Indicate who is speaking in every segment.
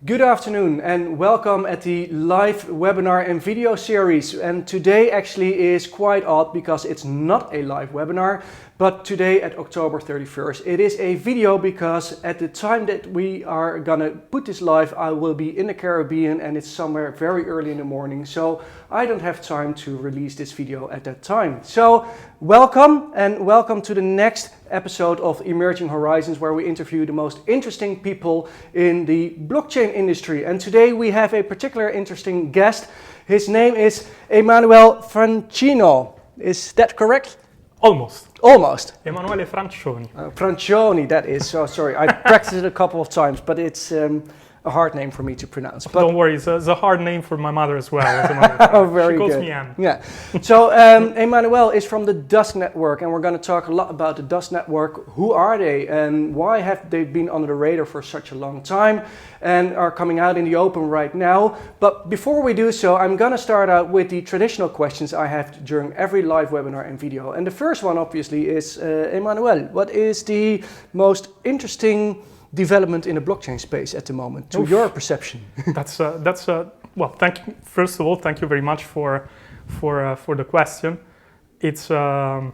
Speaker 1: Good afternoon and welcome at the live webinar and video series. And today actually is quite odd because it's not a live webinar, but today at October 31st it is a video because at the time that we are gonna put this live I will be in the Caribbean and it's somewhere very early in the morning, so I don't have time to release this video at that time. So welcome to the next episode of Emerging Horizons, where we interview the most interesting people in the blockchain industry. And today we have a particular interesting guest. His name is Emanuele Francioni. Is that correct?
Speaker 2: Almost. Emanuele Francioni.
Speaker 1: Francioni, that is. So sorry, I practiced it a couple of times, but it's a hard name for me to pronounce. But
Speaker 2: don't worry, it's a hard name for my mother as well.
Speaker 1: Oh, very good.
Speaker 2: She calls me Anne.
Speaker 1: Yeah. So Emanuele is from the Dusk network, and we're going to talk a lot about the Dusk network. Who are they, and why have they been under the radar for such a long time, and are coming out in the open right now? But before we do so, I'm going to start out with the traditional questions I have during every live webinar and video. And the first one, obviously, is Emanuele, what is the most interesting development in the blockchain space at the moment, to your perception?
Speaker 2: Well, thank you. First of all, thank you very much for the question. It's wow.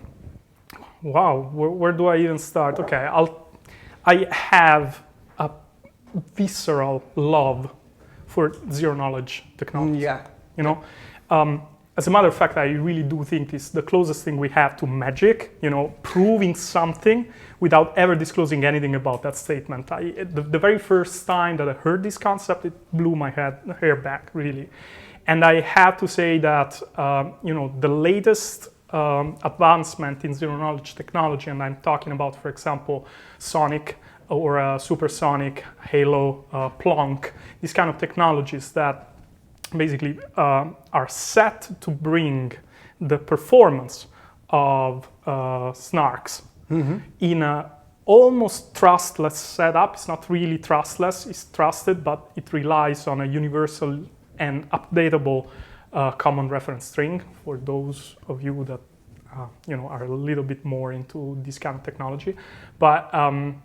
Speaker 2: Where do I even start? Okay, I have a visceral love for zero knowledge technology.
Speaker 1: Yeah.
Speaker 2: You know. As a matter of fact, I really do think it's the closest thing we have to magic, you know, proving something without ever disclosing anything about that statement. The very first time that I heard this concept, it blew my hair back, really. And I have to say that, you know, the latest advancement in zero-knowledge technology, and I'm talking about, for example, Sonic or Supersonic, Halo, Plonk, these kind of technologies that basically are set to bring the performance of snarks in a almost trustless setup. It's not really trustless, it's trusted, but it relies on a universal and updatable common reference string for those of you that you know, are a little bit more into this kind of technology. But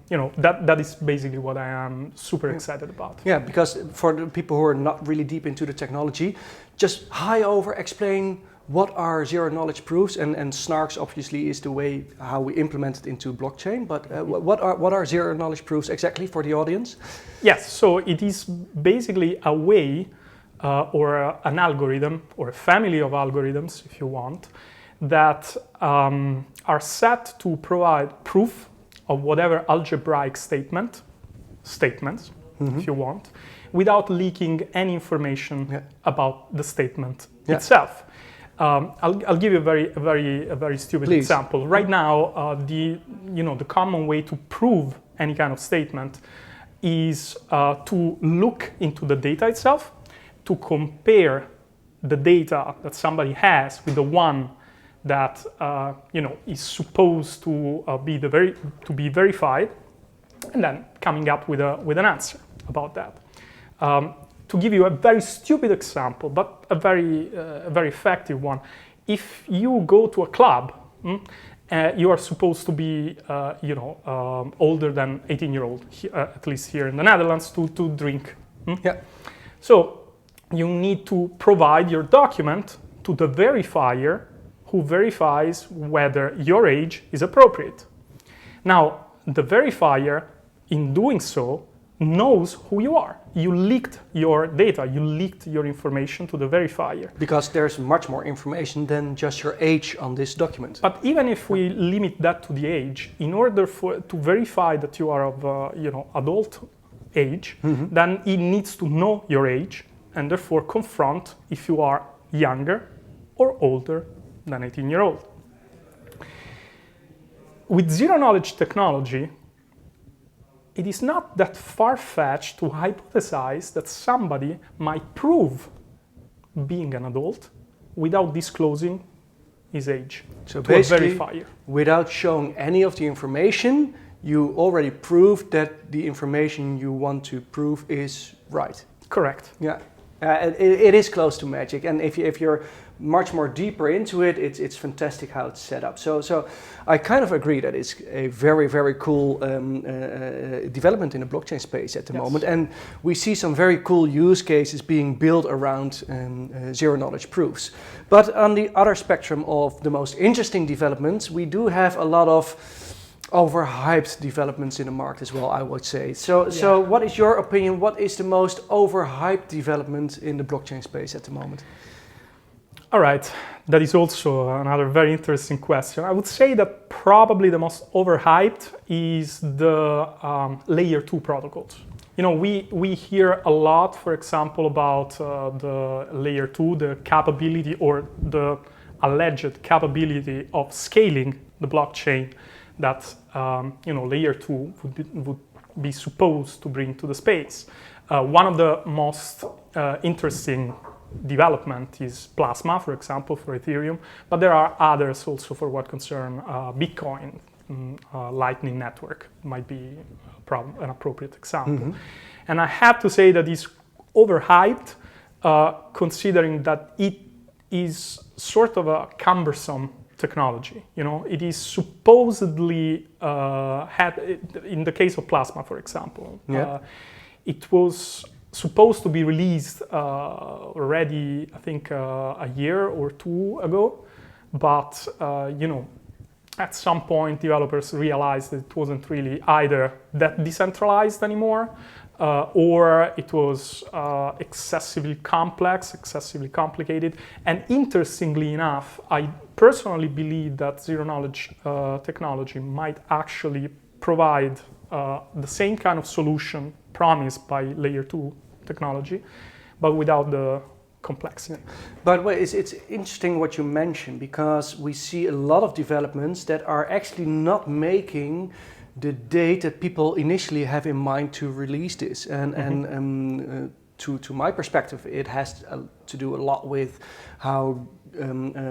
Speaker 2: you know, that is basically what I am super excited about.
Speaker 1: Yeah, because for the people who are not really deep into the technology, just high over explain what are zero knowledge proofs, and snarks obviously is the way how we implement it into blockchain. But what are zero knowledge proofs exactly for the audience?
Speaker 2: Yes, so it is basically a way or an algorithm or a family of algorithms, if you want, that are set to provide proof of whatever algebraic statements, if you want, without leaking any information about the statement itself. I'll give you a very stupid example. Right now, the common way to prove any kind of statement is to look into the data itself, to compare the data that somebody has with the one that you know, is supposed to be verified, and then coming up with an answer about that. To give you a very stupid example, but a very effective one, if you go to a club, you are supposed to be you know, older than 18-year-old, at least here in the Netherlands, to drink.
Speaker 1: Yeah. So
Speaker 2: you need to provide your document to the verifier, who verifies whether your age is appropriate. Now, the verifier, in doing so, knows who you are. You leaked your data, you leaked your information to the verifier.
Speaker 1: Because there's much more information than just your age on this document.
Speaker 2: But even if we limit that to the age, in order to verify that you are of you know, adult age, then it needs to know your age and therefore confront if you are younger or older than 18-year-old. With zero-knowledge technology, it is not that far-fetched to hypothesize that somebody might prove being an adult without disclosing his age
Speaker 1: to a
Speaker 2: verifier.
Speaker 1: Without showing any of the information, you already proved that the information you want to prove is right.
Speaker 2: Correct.
Speaker 1: Yeah. It is close to magic, and if you're much more deeper into it, it's fantastic how it's set up. So I kind of agree that it's a very, very cool development in the blockchain space at the moment. And we see some very cool use cases being built around zero-knowledge proofs. But on the other spectrum of the most interesting developments, we do have a lot of overhyped developments in the market as well, I would say. So what is your opinion? What is the most overhyped development in the blockchain space at the moment?
Speaker 2: All right, that is also another very interesting question. I would say that probably the most overhyped is the layer 2 protocols. You know, we hear a lot, for example, about the layer 2, the capability or the alleged capability of scaling the blockchain that layer 2 would be supposed to bring to the space. One of the most interesting development is Plasma, for example, for Ethereum, but there are others also for what concern Bitcoin. Lightning Network might be an appropriate example. And I have to say that it's overhyped, considering that it is sort of a cumbersome technology. You know, it is supposedly in the case of Plasma, for example, it was supposed to be released already, I think, a year or two ago, but at some point developers realized that it wasn't really either that decentralized anymore, or it was excessively complex, excessively complicated. And interestingly enough, I personally believe that zero-knowledge technology might actually provide the same kind of solution promised by layer 2 technology, but without the complexity.
Speaker 1: But it's interesting what you mentioned, because we see a lot of developments that are actually not making the date that people initially have in mind to release this. And to my perspective, it has to do a lot with how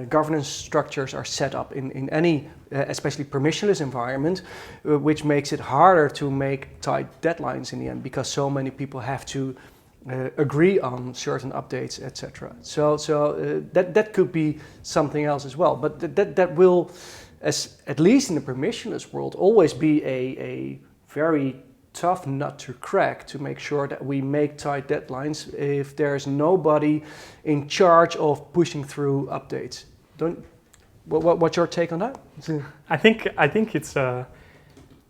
Speaker 1: governance structures are set up in any, especially permissionless environment, which makes it harder to make tight deadlines in the end, because so many people have to agree on certain updates, etc. So that could be something else as well. But that will, at least in the permissionless world, always be a very tough nut to crack, to make sure that we make tight deadlines if there's nobody in charge of pushing through updates. What's your take on that?
Speaker 2: I think it's. I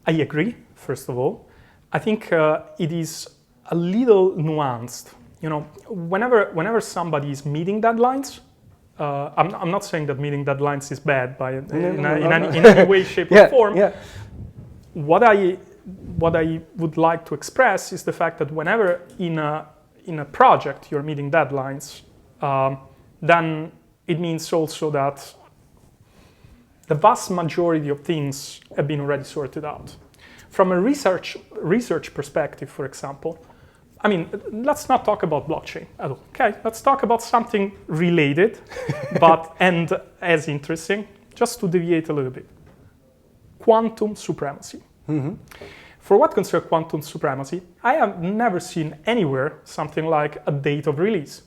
Speaker 2: agree. First of all, I think it is a little nuanced. You know, whenever somebody is meeting deadlines, I'm not saying that meeting deadlines is bad in any way, shape, or form. Yeah. What I would like to express is the fact that whenever in a project you're meeting deadlines, then it means also that the vast majority of things have been already sorted out. From a research perspective, for example, I mean, let's not talk about blockchain at all. Okay, let's talk about something related, and as interesting, just to deviate a little bit. Quantum supremacy. Mm-hmm. For what concerns quantum supremacy, I have never seen anywhere something like a date of release.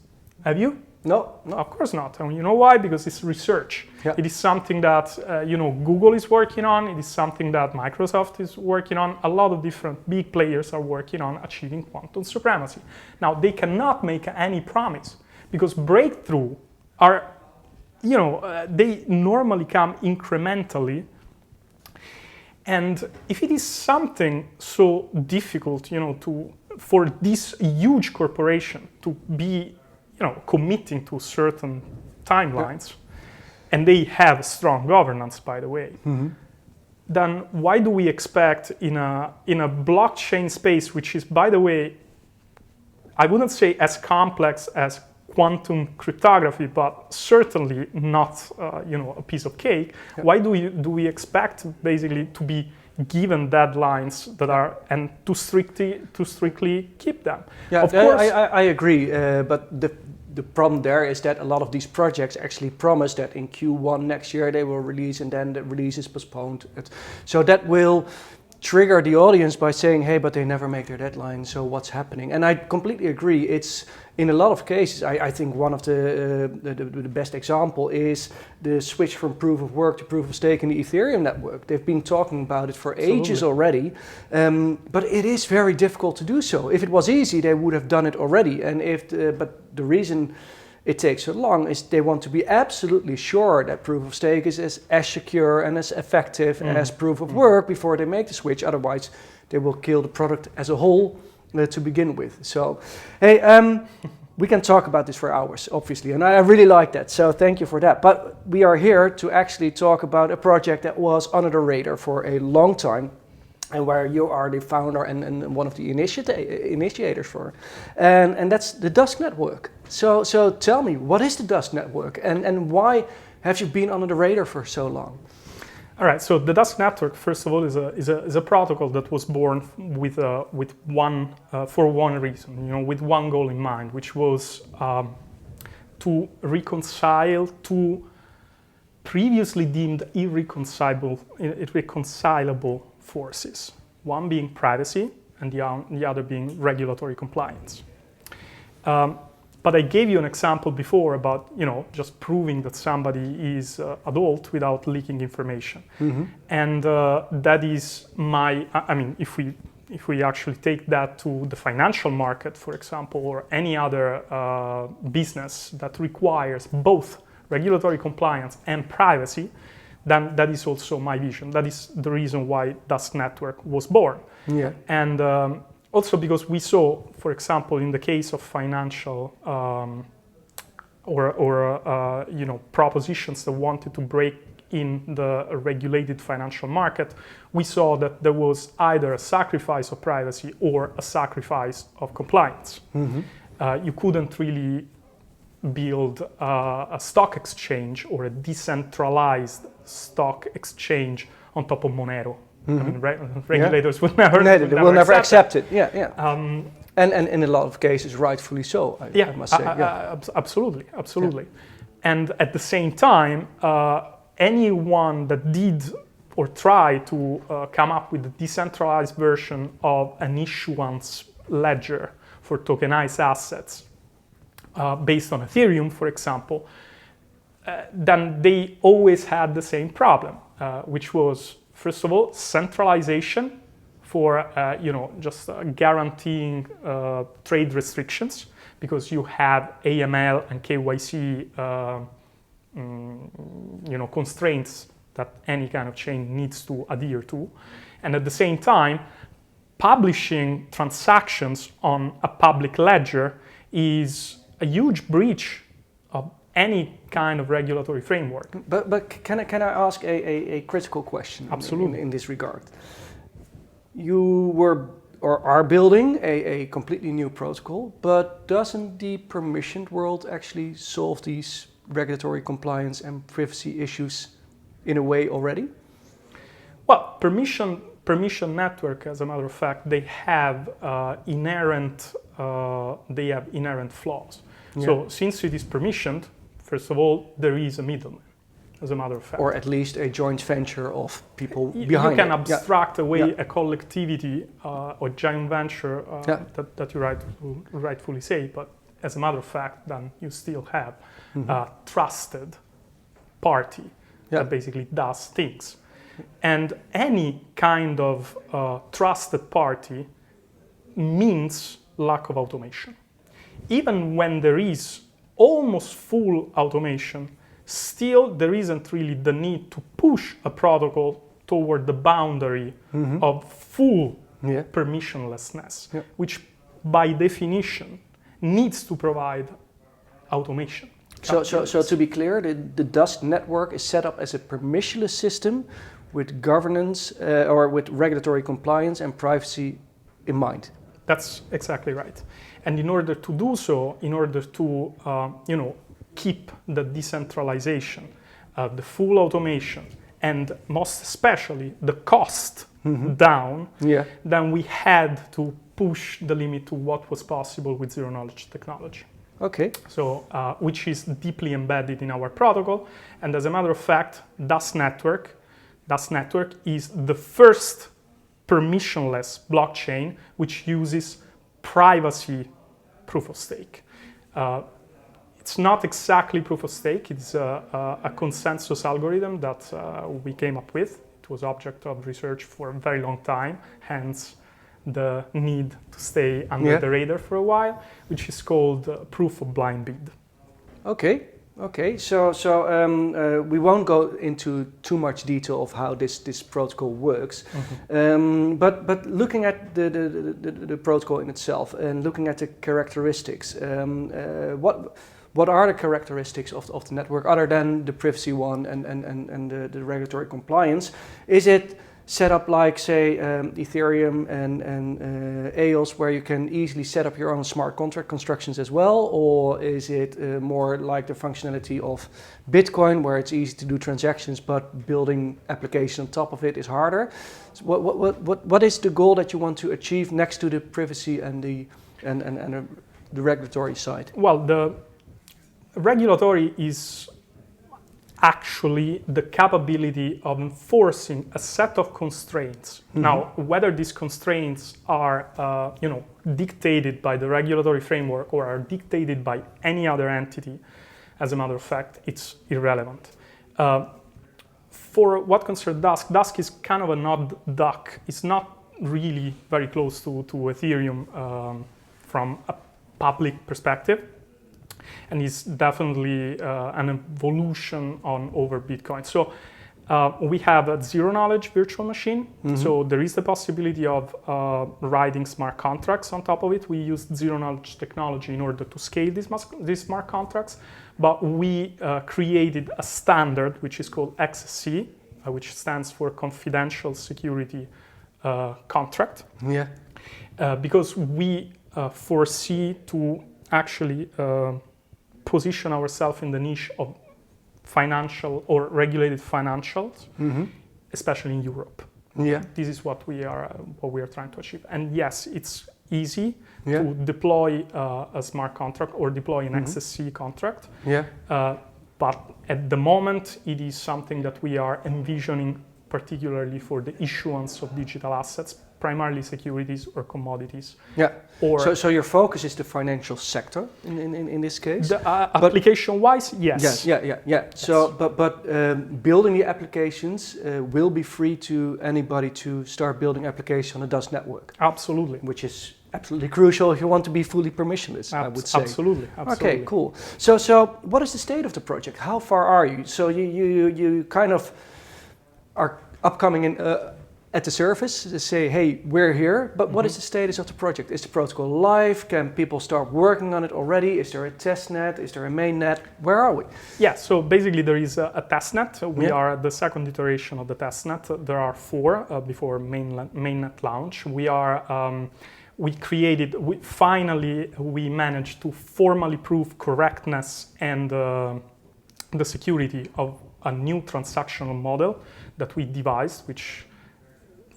Speaker 2: Have you?
Speaker 1: No,
Speaker 2: of course not. And you know why? Because it's research. Yeah. It is something that Google is working on. It is something that Microsoft is working on. A lot of different big players are working on achieving quantum supremacy. Now, they cannot make any promise, because breakthroughs are, they normally come incrementally. And if it is something so difficult, for this huge corporation to be, committing to certain timelines, and they have strong governance, by the way, then why do we expect in a blockchain space, which is, by the way, I wouldn't say as complex as quantum cryptography, but certainly not, a piece of cake. Yeah. Why do we expect basically to be given deadlines that are, and to strictly keep them?
Speaker 1: Yeah, of course, I agree. But the problem there is that a lot of these projects actually promise that in Q1 next year they will release, and then the release is postponed. So that will trigger the audience by saying, hey, but they never make their deadline, so what's happening? And I completely agree. It's in a lot of cases, I think one of the best example is the switch from proof of work to proof of stake in the Ethereum network. They've been talking about it for ages already, but it is very difficult to do so. If it was easy, they would have done it already. And but the reason it takes so long is they want to be absolutely sure that proof of stake is as secure and as effective as proof of work before they make the switch. Otherwise, they will kill the product as a whole to begin with. So, hey, we can talk about this for hours, obviously, and I really like that. So thank you for that. But we are here to actually talk about a project that was under the radar for a long time, and where you are the founder and one of the initiators for, and that's the Dusk network. So tell me, what is the Dusk network, and why have you been under the radar for so long?
Speaker 2: All right. So the Dusk network, first of all, is a protocol that was born with for one reason, with one goal in mind, which was to reconcile two previously deemed irreconcilable forces, one being privacy and the other being regulatory compliance. But I gave you an example before about, just proving that somebody is adult without leaking information. And that is if we actually take that to the financial market, for example, or any other business that requires both regulatory compliance and privacy, then that is also my vision. That is the reason why Dusk Network was born. Yeah. And also because we saw, for example, in the case of financial propositions that wanted to break in the regulated financial market, we saw that there was either a sacrifice of privacy or a sacrifice of compliance. You couldn't really build a stock exchange or a decentralized stock exchange on top of Monero. I mean, regulators would never accept it.
Speaker 1: And in a lot of cases, rightfully so, I must say.
Speaker 2: Absolutely. Yeah. And at the same time, anyone that did or tried to come up with a decentralized version of an issuance ledger for tokenized assets based on Ethereum, for example, then they always had the same problem, which was, first of all, centralization for just guaranteeing trade restrictions, because you have AML and KYC constraints that any kind of chain needs to adhere to, and at the same time, publishing transactions on a public ledger is a huge breach of any kind of regulatory framework.
Speaker 1: But can I ask a critical question?
Speaker 2: Absolutely.
Speaker 1: In this regard? You were or are building a completely new protocol, but doesn't the permissioned world actually solve these regulatory compliance and privacy issues in a way already?
Speaker 2: Well, permission network, as a matter of fact, they have inherent flaws. Yeah. So since it is permissioned, first of all, there is a middleman, as a matter of fact.
Speaker 1: Or at least a joint venture of people behind it.
Speaker 2: You can abstract away a collectivity or joint venture that you rightfully say, but as a matter of fact, then you still have a trusted party that basically does things. And any kind of trusted party means lack of automation. Even when there is almost full automation, still there isn't really the need to push a protocol toward the boundary of full permissionlessness, which by definition needs to provide automation.
Speaker 1: So to be clear, the Dusk network is set up as a permissionless system with governance or with regulatory compliance and privacy in mind.
Speaker 2: That's exactly right. And in order to do so, in order to keep the decentralization, the full automation, and most especially the cost down, then we had to push the limit to what was possible with zero-knowledge technology.
Speaker 1: Okay.
Speaker 2: So, which is deeply embedded in our protocol. And as a matter of fact, Dusk network is the first permissionless blockchain which uses privacy proof of stake. It's not exactly proof of stake, it's a consensus algorithm that we came up with. It was object of research for a very long time, hence the need to stay under the radar for a while, which is called proof of blind bid.
Speaker 1: Okay. So we won't go into too much detail of how this protocol works, but looking at the protocol in itself and looking at the characteristics, what are the characteristics of the network other than the privacy one and the regulatory compliance? Is it set up like, say, Ethereum and EOS, where you can easily set up your own smart contract constructions as well? Or is it more like the functionality of Bitcoin, where it's easy to do transactions, but building application on top of it is harder? So what is the goal that you want to achieve next to the privacy and the regulatory side?
Speaker 2: Well, the regulatory is actually the capability of enforcing a set of constraints. Now, whether these constraints are dictated by the regulatory framework or are dictated by any other entity, as a matter of fact, it's irrelevant. For what concerns Dusk, Dusk is kind of an odd duck. It's not really very close to Ethereum from a public perspective. And it's definitely an evolution over Bitcoin. So we have a zero-knowledge virtual machine. So there is the possibility of writing smart contracts on top of it. We used zero-knowledge technology in order to scale these smart contracts. But we created a standard, which is called XSC, which stands for Confidential Security Contract. Because we foresee to actually position ourselves in the niche of financial or regulated financials, especially in Europe. This is what we are trying to achieve. And yes, it's easy to deploy a smart contract or deploy an XSC contract. But at the moment, it is something that we are envisioning, particularly for the issuance of digital assets, primarily securities or commodities.
Speaker 1: So your focus is the financial sector in this case?
Speaker 2: Application-wise, yes.
Speaker 1: So, but building the applications will be free to anybody to start building applications on the Dusk network?
Speaker 2: Absolutely.
Speaker 1: Which is absolutely crucial if you want to be fully permissionless, I would say.
Speaker 2: Absolutely.
Speaker 1: Okay, cool. So what is the state of the project? How far are you? So you kind of are upcoming in... at the surface, to say, hey, we're here, but what is the status of the project? Is the protocol live? Can people start working on it already? Is there a test net? Is there a main net? Where are we?
Speaker 2: Yeah, so basically there is a test net. We are at the second iteration of the test net. There are 4 before mainnet launch. We managed to formally prove correctness and the security of a new transactional model that we devised, which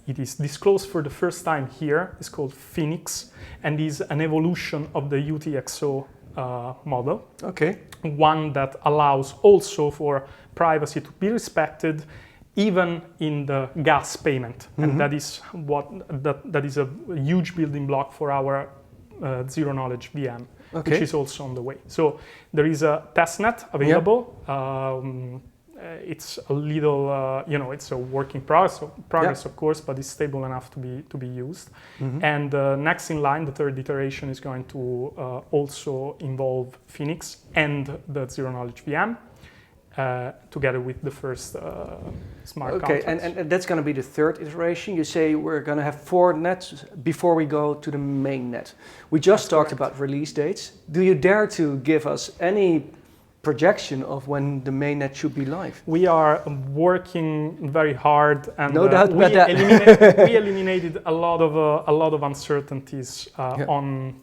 Speaker 2: it is disclosed for the first time here. It's called Phoenix, and is an evolution of the UTXO model. One that allows also for privacy to be respected, even in the gas payment. And that is that is a huge building block for our zero-knowledge VM, which is also on the way. So there is a testnet available. It's a little, it's a work in progress, of course, but it's stable enough to be used. And next in line, the third iteration is going to also involve Phoenix and the zero-knowledge VM, together with the first smart contracts.
Speaker 1: And that's going to be the third iteration. You say we're going to have 4 nets before we go to the main net. We just talked about release dates. Do you dare to give us any projection of when the mainnet should be live?
Speaker 2: We are working very hard, and
Speaker 1: no doubt about that.
Speaker 2: We eliminated a lot of uncertainties on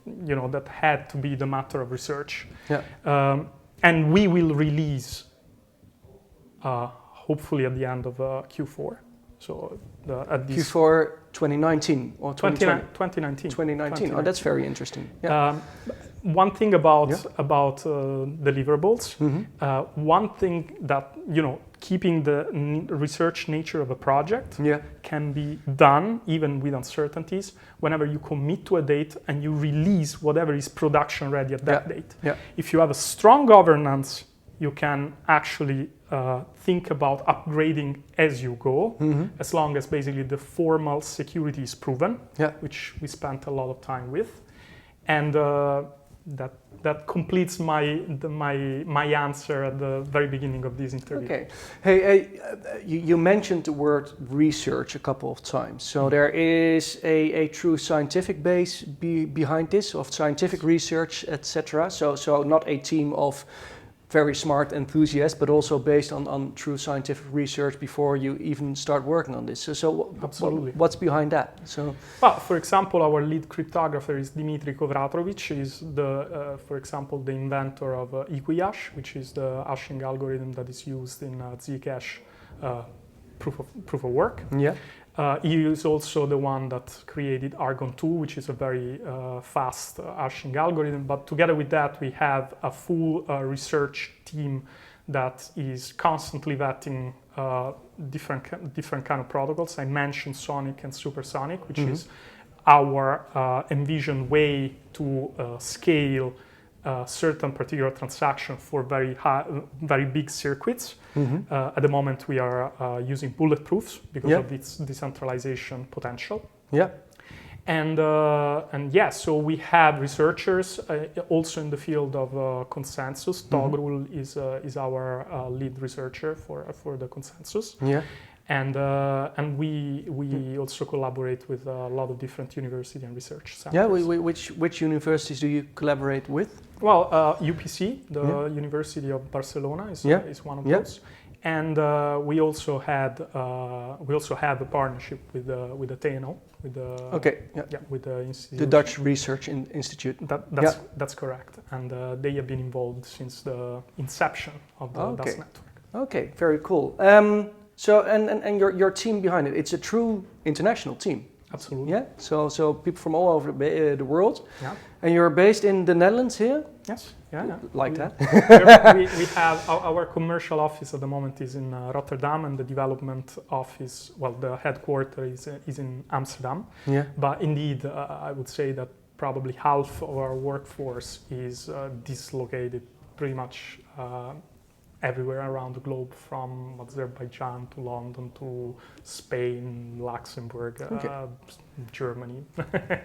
Speaker 2: that had to be the matter of research. And we will release hopefully at the end of Q4. So at this
Speaker 1: Q4 2019 or 2020?
Speaker 2: 2019.
Speaker 1: 2019. Oh, that's very interesting.
Speaker 2: one thing about deliverables. One thing that keeping the research nature of a project can be done even with uncertainties whenever you commit to a date and you release whatever is production ready at that date. If you have a strong governance, you can actually think about upgrading as you go, as long as basically the formal security is proven, which we spent a lot of time with. And that completes my answer at the very beginning of this interview.
Speaker 1: Okay. Hey, you mentioned the word research a couple of times. So there is a true scientific base behind this, of scientific research, etc. So not a team of very smart enthusiasts, but also based on true scientific research before you even start working on this. So
Speaker 2: Absolutely.
Speaker 1: What's behind that? So,
Speaker 2: well, for example, our lead cryptographer is Dmitry Kovratrovich. He's for example, the inventor of Equihash, which is the hashing algorithm that is used in Zcash proof of work. He is also the one that created Argon 2, which is a very fast hashing algorithm. But together with that, we have a full research team that is constantly vetting different kind of protocols. I mentioned Sonic and Supersonic, which is our envisioned way to scale certain particular transaction for very big circuits. At the moment, we are using bulletproofs because of its decentralization potential. And so we have researchers also in the field of consensus. Togrul is our lead researcher for the consensus. And we also collaborate with a lot of different university and research centers.
Speaker 1: Which universities do you collaborate with?
Speaker 2: Well, UPC, the University of Barcelona, is one of those. And we also have a partnership with the TNO, with the institute.
Speaker 1: The Dutch Research Institute.
Speaker 2: That's correct. And they have been involved since the inception of the Dusk network.
Speaker 1: Okay, very cool. So and your team behind it, it's a true international team.
Speaker 2: Absolutely.
Speaker 1: Yeah. So people from all over the world. And you're based in the Netherlands here?
Speaker 2: Yes.
Speaker 1: Like that.
Speaker 2: we have our commercial office at the moment is in Rotterdam, and the development office, the headquarters is in Amsterdam. But indeed, I would say that probably half of our workforce is dislocated pretty much everywhere around the globe, from Azerbaijan to London to Spain, Luxembourg, Germany.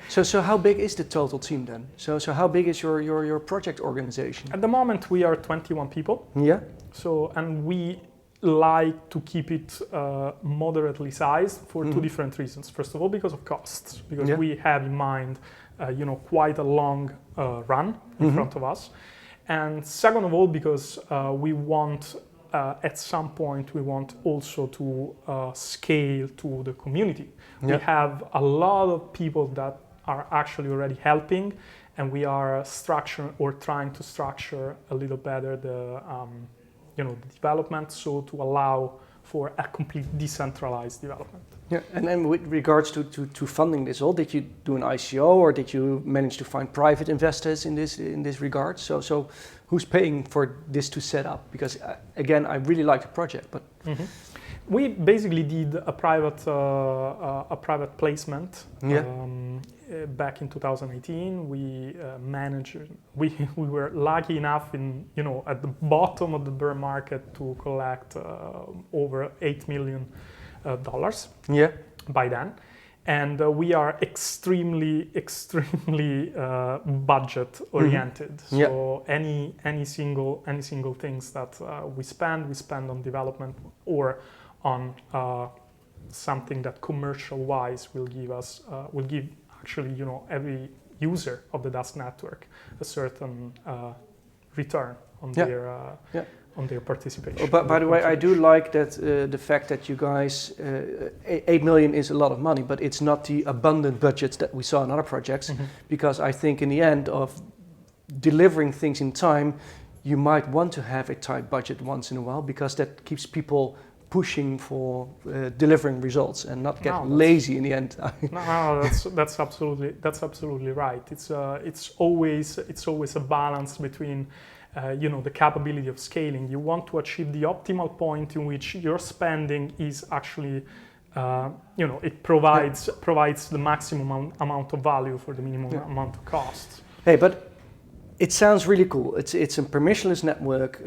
Speaker 1: So how big is the total team then? So how big is your project organization?
Speaker 2: At the moment, we are 21 people. So, and we like to keep it moderately sized for two different reasons. First of all, because of costs, because we have in mind, quite a long run in front of us. And second of all, because we want, at some point, we want also to scale to the community. We have a lot of people that are actually already helping, and we are trying to structure a little better the development, so to allow for a complete decentralized development.
Speaker 1: And then with regards to funding this all, did you do an ICO, or did you manage to find private investors in this regard? So who's paying for this to set up? Because again, I really like the project, but
Speaker 2: we basically did a private placement back in 2018. We we were lucky enough at the bottom of the bear market to collect over $8 million by then, and we are extremely budget oriented. So any single things that we spend on development or on something that commercial wise will give actually every user of the Dusk network a certain return on their participation.
Speaker 1: But by the way, I do like that the fact that you guys, 8 million is a lot of money, but it's not the abundant budgets that we saw in other projects, because I think in the end of delivering things in time, you might want to have a tight budget once in a while, because that keeps people pushing for delivering results and not get
Speaker 2: No,
Speaker 1: lazy in the end.
Speaker 2: No, that's absolutely right. It's always a balance between the capability of scaling. You want to achieve the optimal point in which your spending is actually it provides the maximum amount of value for the minimum amount of cost.
Speaker 1: Hey, but it sounds really cool. It's a permissionless network.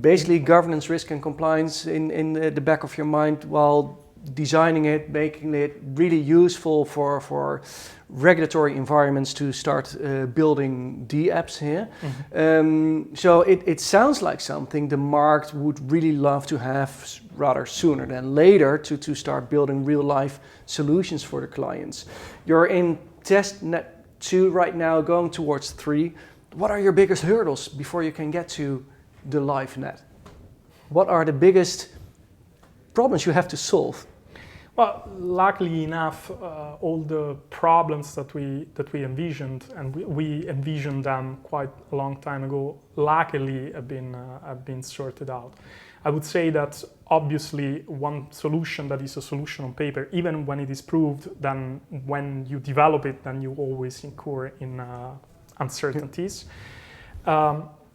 Speaker 1: Basically, governance, risk, and compliance in the back of your mind while designing it, making it really useful for regulatory environments to start building DApps here. So it sounds like something the market would really love to have rather sooner than later to start building real-life solutions for the clients. You're in testnet 2 right now, going towards 3. What are your biggest hurdles before you can get to the live net? What are the biggest problems you have to solve?
Speaker 2: Well, luckily enough, all the problems that we envisioned, and we envisioned them quite a long time ago, luckily have been sorted out. I would say that obviously one solution that is a solution on paper, even when it is proved, then when you develop it, then you always incur in uncertainties.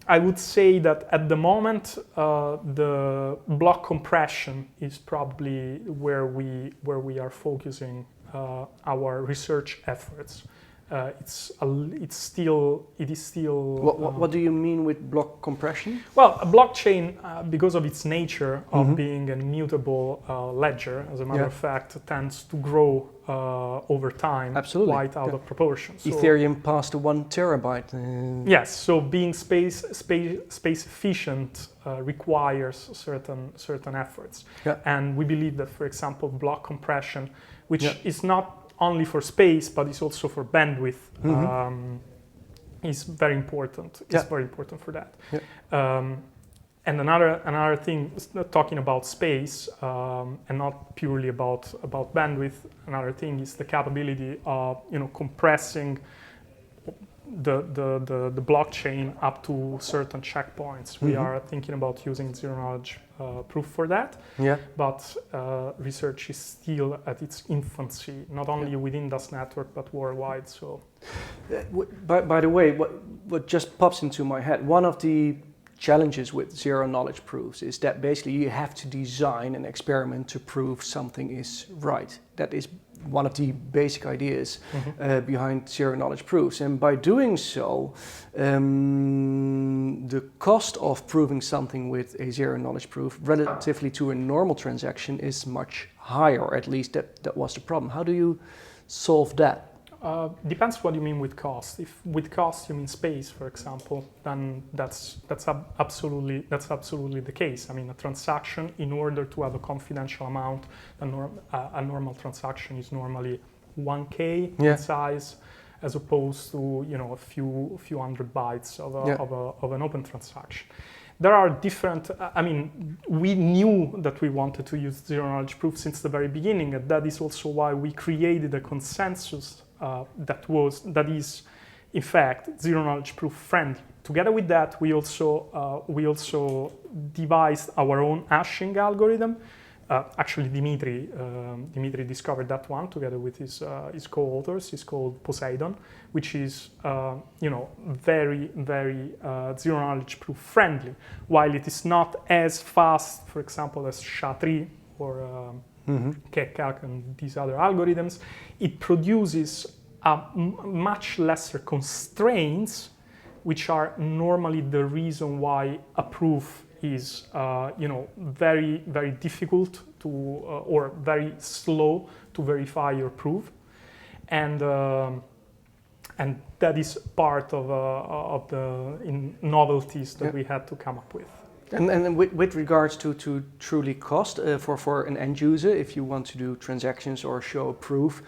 Speaker 2: I would say that at the moment, the block compression is probably where we are focusing our research efforts. It is still.
Speaker 1: What do you mean with block compression?
Speaker 2: Well, a blockchain, because of its nature of being an immutable ledger, as a matter of fact, tends to grow over time, quite out of proportion. So,
Speaker 1: Ethereum passed the 1 terabyte.
Speaker 2: Yes, so being space efficient requires certain efforts, and we believe that, for example, block compression, which is not only for space, but it's also for bandwidth, is very important. It's very important for that. And another thing, talking about space and not purely about bandwidth, another thing is the capability of compressing the blockchain up to certain checkpoints. We are thinking about using zero-knowledge proof for that, but research is still at its infancy, not only within Dusk network, but worldwide. So,
Speaker 1: by the way, what just pops into my head, one of the challenges with zero-knowledge proofs is that basically you have to design an experiment to prove something is right. That is one of the basic ideas behind zero-knowledge proofs. And by doing so, the cost of proving something with a zero-knowledge proof relatively to a normal transaction is much higher, or at least that was the problem. How do you solve that?
Speaker 2: Depends what you mean with cost. If with cost you mean space, for example, then that's absolutely the case. I mean, a transaction, in order to have a confidential amount, a normal transaction is normally 1K in size, as opposed to a few hundred bytes of an open transaction. There are different. I mean, we knew that we wanted to use zero-knowledge proof since the very beginning, and that is also why we created a consensus that is, in fact, zero-knowledge proof friendly. Together with that, we also devised our own hashing algorithm. Actually, Dimitri discovered that one together with his co-authors. It's called Poseidon, which is very zero-knowledge proof friendly. While it is not as fast, for example, as SHA-3 or Keccak and these other algorithms, it produces much lesser constraints, which are normally the reason why a proof is very difficult to or very slow to verify your proof, and that is part of the novelties that we had to come up with.
Speaker 1: And with regards to truly cost for an end user, if you want to do transactions or show proof,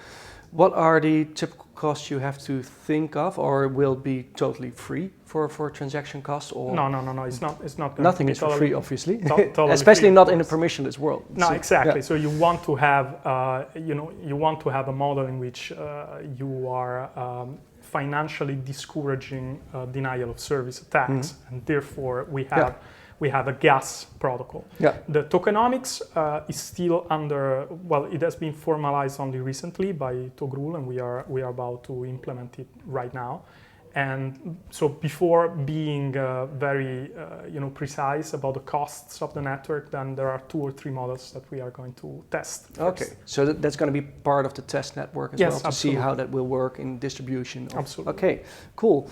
Speaker 1: what are the typical costs you have to think of, or will be totally free for transaction costs? Or
Speaker 2: no, it's not.
Speaker 1: Nothing is for free, obviously.
Speaker 2: Totally
Speaker 1: Especially
Speaker 2: free,
Speaker 1: not in a permissionless world.
Speaker 2: No,
Speaker 1: so,
Speaker 2: exactly. So you want to have a model in which you are financially discouraging denial of service attacks, and therefore we we have a gas protocol.
Speaker 1: Yeah.
Speaker 2: The tokenomics is still under, well, it has been formalized only recently by Togrul, and we are about to implement it right now. And so before being very precise about the costs of the network, then there are 2 or 3 models that we are going to test first.
Speaker 1: Okay, so that's going to be part of the test network as
Speaker 2: Yes,
Speaker 1: well, to
Speaker 2: absolutely.
Speaker 1: see how that will work in distribution.
Speaker 2: Absolutely.
Speaker 1: Okay, cool.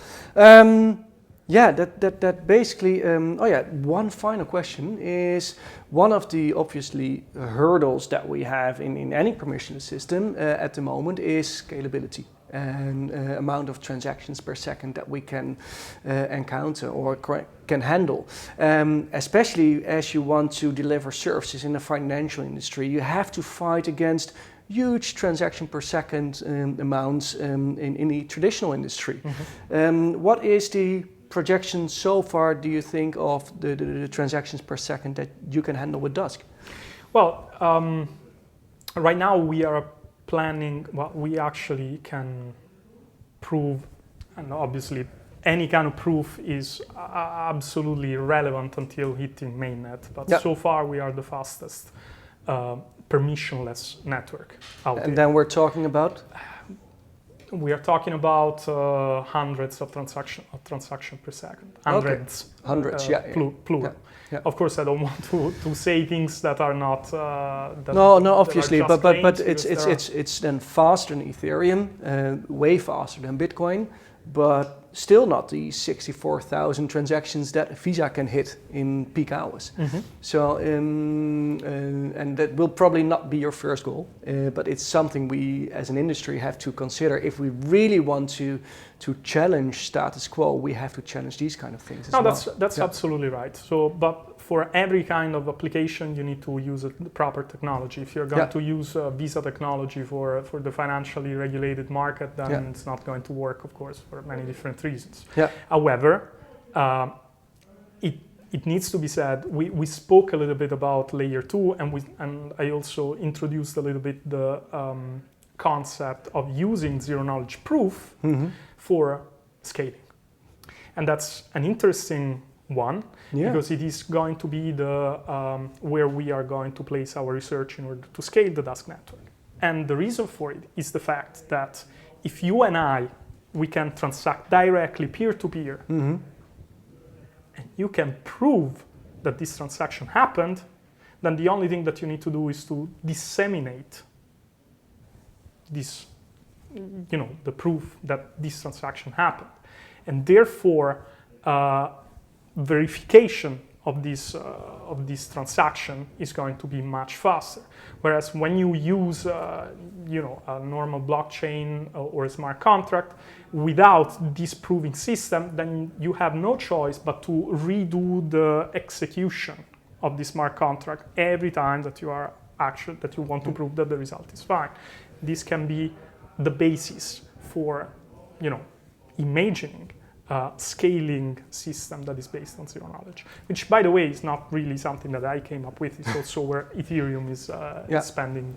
Speaker 1: Yeah, that basically, one final question is, one of the obviously hurdles that we have in any permissionless system at the moment is scalability and amount of transactions per second that we can encounter or can handle. Especially as you want to deliver services in the financial industry, you have to fight against huge transaction per second amounts in the traditional industry.
Speaker 2: Mm-hmm.
Speaker 1: What is the projection so far, do you think, of the transactions per second that you can handle with Dusk?
Speaker 2: Well, right now we are planning, well, we actually can prove, and obviously any kind of proof is absolutely relevant until hitting mainnet, but
Speaker 1: Yeah.
Speaker 2: so far we are the fastest permissionless network out there.
Speaker 1: And then we're talking about?
Speaker 2: We are talking about hundreds of transaction per second. Hundreds.
Speaker 1: Okay. Hundreds, yeah.
Speaker 2: Plural.
Speaker 1: Yeah, yeah.
Speaker 2: Of course, I don't want to say things that are not. That
Speaker 1: No, obviously,
Speaker 2: that are
Speaker 1: but
Speaker 2: just claims,
Speaker 1: it's then faster than Ethereum, way faster than Bitcoin, but still not the 64,000 transactions that Visa can hit in peak hours.
Speaker 2: Mm-hmm.
Speaker 1: So, and that will probably not be your first goal, but it's something we as an industry have to consider. If we really want to challenge status quo, we have to challenge these kind of things as well.
Speaker 2: That's absolutely right. So, but for every kind of application, you need to use the proper technology. If you're going to use Visa technology for the financially regulated market, then it's not going to work, of course, for many different reasons.
Speaker 1: Yeah.
Speaker 2: However, it needs to be said, we spoke a little bit about layer 2, and I also introduced a little bit the concept of using zero-knowledge proof for scaling. And that's an interesting one, because it is going to be the where we are going to place our research in order to scale the Dusk network. And the reason for it is the fact that if you and I, we can transact directly peer-to-peer, and you can prove that this transaction happened, then the only thing that you need to do is to disseminate this, the proof that this transaction happened. And therefore, verification of this transaction is going to be much faster. Whereas when you use a normal blockchain or a smart contract without this proving system, then you have no choice but to redo the execution of the smart contract every time that you want to prove that the result is fine. This can be the basis for imagining scaling system that is based on zero knowledge, which, by the way, is not really something that I came up with. It's also where Ethereum is spending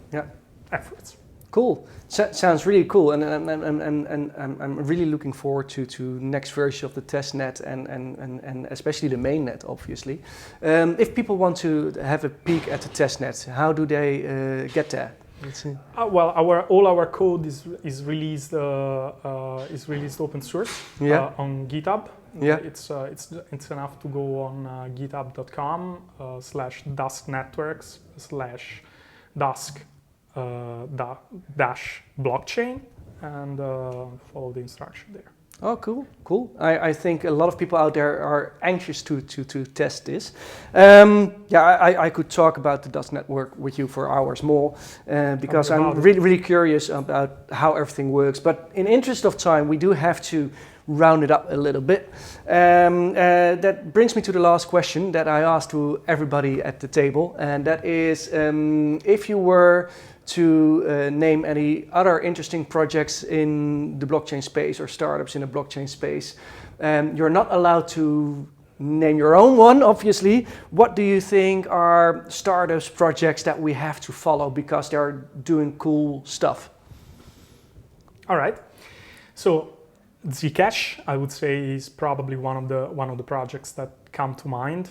Speaker 2: efforts.
Speaker 1: Cool. Sounds really cool, and I'm really looking forward to next version of the testnet and especially the mainnet, obviously. If people want to have a peek at the testnet, how do they get there?
Speaker 2: Well, all our code is released open source on GitHub. It's enough to go on github.com/dusk-blockchain and follow the instruction there.
Speaker 1: Oh, cool. I think a lot of people out there are anxious to test this. I could talk about the Dusk network with you for hours more because I'm really curious about how everything works. But in interest of time, we do have to round it up a little bit. That brings me to the last question that I asked to everybody at the table, and that is if you were to name any other interesting projects in the blockchain space or startups in the blockchain space. You're not allowed to name your own one, obviously. What do you think are startups, projects that we have to follow because they're doing cool stuff?
Speaker 2: All right. So Zcash, I would say, is probably one of the projects that come to mind.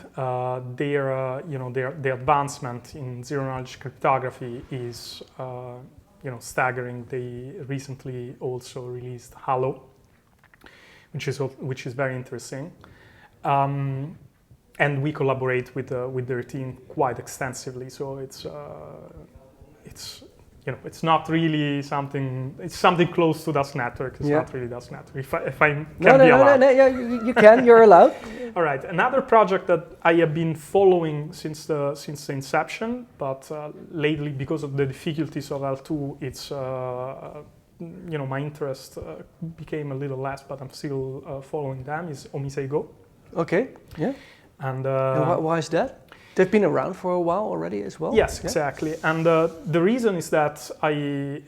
Speaker 2: Their advancement in zero-knowledge cryptography is staggering. They recently also released Halo, which is very interesting. And we collaborate with their team quite extensively. So it's not really something. It's something close to Dusk Network. It's not really Dusk Network. If I can be allowed.
Speaker 1: No, you can. You're allowed.
Speaker 2: All right. Another project that I have been following since the inception, but lately because of the difficulties of L2, it's my interest became a little less, but I'm still following them. Is Omisei Go.
Speaker 1: Okay. Yeah.
Speaker 2: And
Speaker 1: why is that? They've been around for a while already as well.
Speaker 2: Yes, exactly. And the reason is that I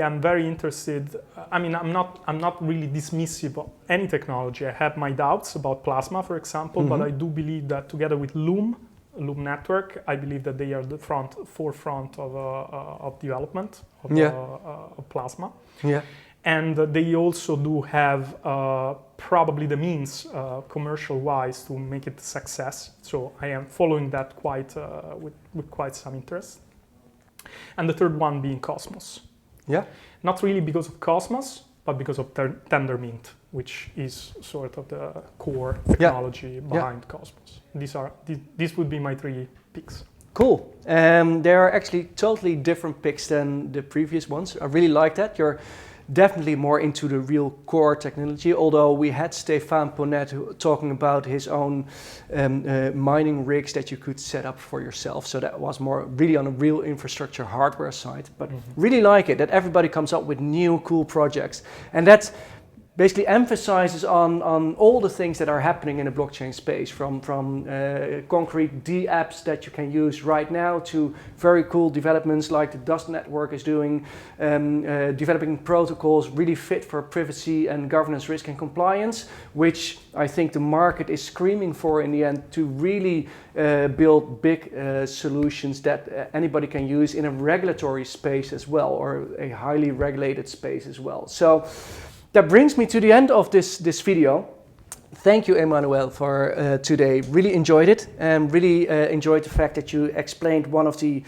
Speaker 2: am very interested. I mean, I'm not really dismissive of any technology. I have my doubts about plasma, for example, but I do believe that together with Loom Network, I believe that they are the forefront of development of plasma. Yeah. And they also do have probably the means, commercial-wise, to make it a success. So I am following that with quite some interest. And the third one being Cosmos. Yeah. Not really because of Cosmos, but because of Tendermint, which is sort of the core technology behind Cosmos. These would be my three picks.
Speaker 1: Cool. They are actually totally different picks than the previous ones. I really like that. You're definitely more into the real core technology, although we had Stéphane Ponnet talking about his own mining rigs that you could set up for yourself. So that was more really on a real infrastructure hardware side, but really like it that everybody comes up with new cool projects. And that's basically emphasizes on all the things that are happening in the blockchain space, from concrete D-apps that you can use right now to very cool developments like the Dusk Network is doing, developing protocols really fit for privacy and governance, risk and compliance, which I think the market is screaming for in the end, to really build big solutions that anybody can use in a regulatory space as well, or a highly regulated space as well. So that brings me to the end of this video. Thank you, Emanuele, for today. Really enjoyed it, and really enjoyed the fact that you explained one of the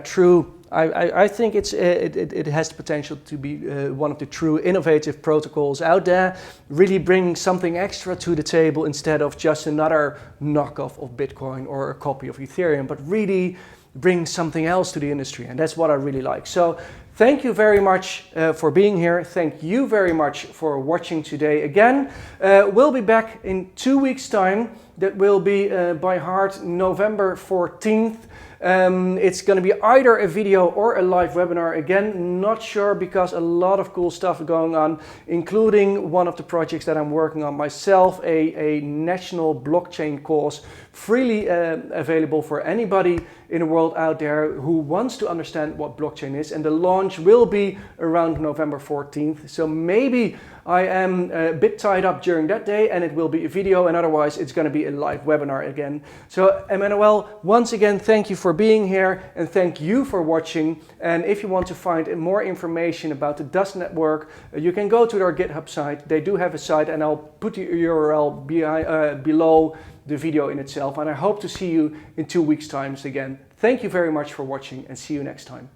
Speaker 1: true. I think it has the potential to be one of the true innovative protocols out there. Really bringing something extra to the table instead of just another knockoff of Bitcoin or a copy of Ethereum, but really bring something else to the industry, and that's what I really like. So thank you very much for being here. Thank you very much for watching today again. We'll be back in 2 weeks' time. That will be by heart November 14th. It's going to be either a video or a live webinar. Again, not sure, because a lot of cool stuff going on, including one of the projects that I'm working on myself, a national blockchain course, freely available for anybody in the world out there who wants to understand what blockchain is. And the launch will be around November 14th. So maybe I am a bit tied up during that day and it will be a video, and otherwise it's going to be a live webinar again. So Emanuele, once again, thank you for being here, and thank you for watching. And if you want to find more information about the Dusk Network, you can go to their GitHub site. They do have a site, and I'll put the URL below the video in itself. And I hope to see you in 2 weeks' time again. Thank you very much for watching, and see you next time.